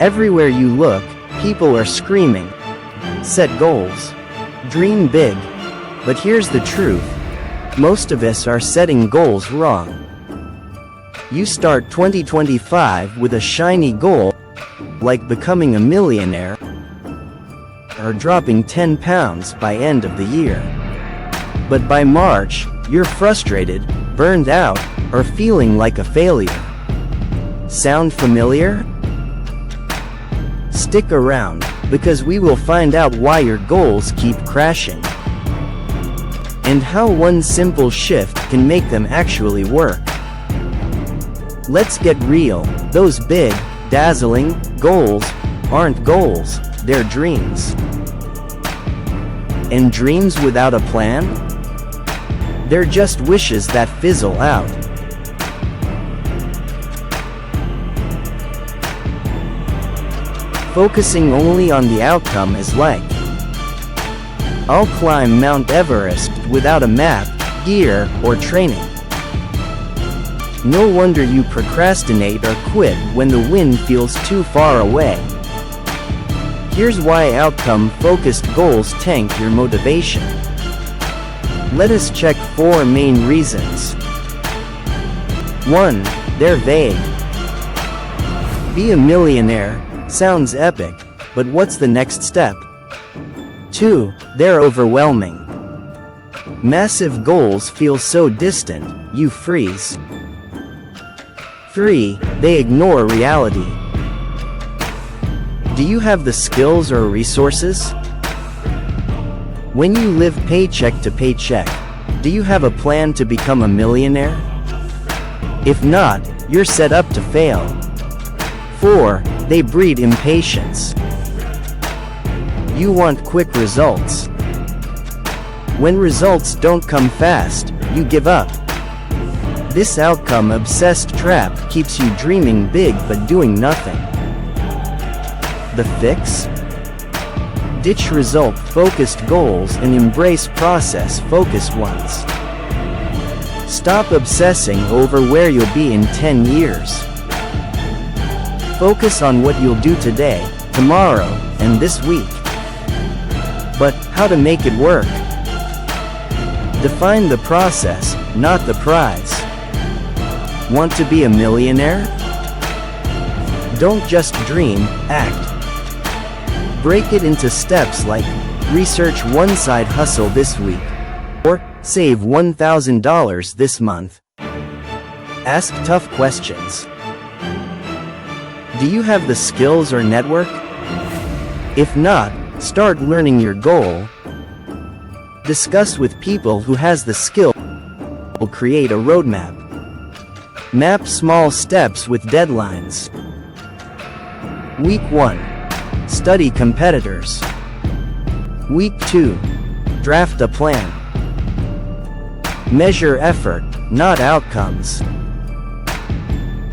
Everywhere you look, people are screaming, set goals, dream big. But here's the truth. Most of us are setting goals wrong. You start 2025 with a shiny goal, like becoming a millionaire, or dropping 10 pounds by end of the year. But by March, you're frustrated, burned out, or feeling like a failure. Sound familiar? Stick around, because we will find out why your goals keep crashing, and how one simple shift can make them actually work. Let's get real. Those big, dazzling goals aren't goals, they're dreams. And dreams without a plan? They're just wishes that fizzle out. Focusing only on the outcome is like, I'll climb Mount Everest without a map, gear, or training. No wonder you procrastinate or quit when the win feels too far away. Here's why outcome-focused goals tank your motivation. Let us check 4 main reasons. 1. They're vague. Be a millionaire sounds epic, but what's the next step? 2. They're overwhelming. Massive goals feel so distant, you freeze. 3. They ignore reality. Do you have the skills or resources? When you live paycheck to paycheck, do you have a plan to become a millionaire? If not, you're set up to fail. 4. They breed impatience. You want quick results. When results don't come fast, you give up. This outcome-obsessed trap keeps you dreaming big but doing nothing. The fix? Ditch result-focused goals and embrace process-focused ones. Stop obsessing over where you'll be in 10 years. Focus on what you'll do today, tomorrow, and this week. But how to make it work? Define the process, not the prize. Want to be a millionaire? Don't just dream, act. Break it into steps like, research one side hustle this week, or save $1,000 this month. Ask tough questions. Do you have the skills or network? If not, start learning your goal. Discuss with people who has the skill. Create a roadmap. Map small steps with deadlines. Week 1. Study competitors. Week 2. Draft a plan. Measure effort, not outcomes.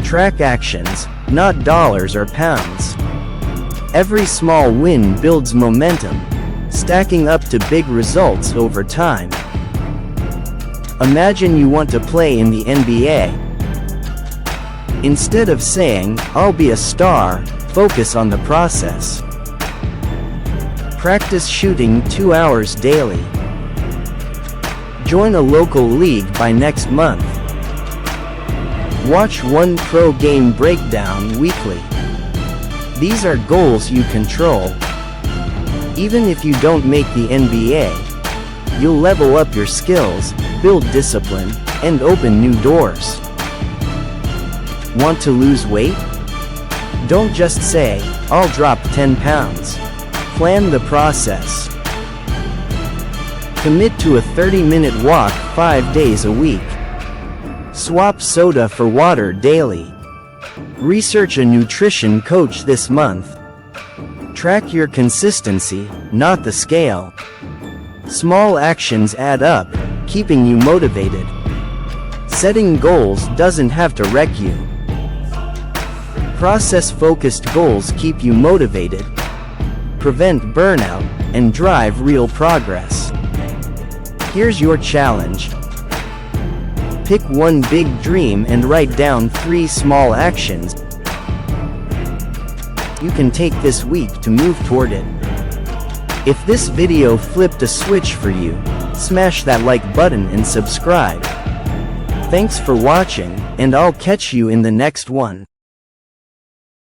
Track actions, not dollars or pounds. Every small win builds momentum, stacking up to big results over time. Imagine you want to play in the NBA. Instead of saying, I'll be a star, focus on the process. Practice shooting 2 hours daily. Join a local league by next month. Watch one pro game breakdown weekly. These are goals you control. Even if you don't make the NBA, you'll level up your skills, build discipline, and open new doors. Want to lose weight? Don't just say, I'll drop 10 pounds. Plan the process. Commit to a 30-minute walk 5 days a week. Swap soda for water daily. Research a nutrition coach this month. Track your consistency, not the scale. Small actions add up, keeping you motivated. Setting goals doesn't have to wreck you. Process-focused goals keep you motivated, prevent burnout, and drive real progress. Here's your challenge. Pick one big dream and write down 3 small actions. you can take this week to move toward it. If this video flipped a switch for you, smash that like button and subscribe. Thanks for watching, and I'll catch you in the next one.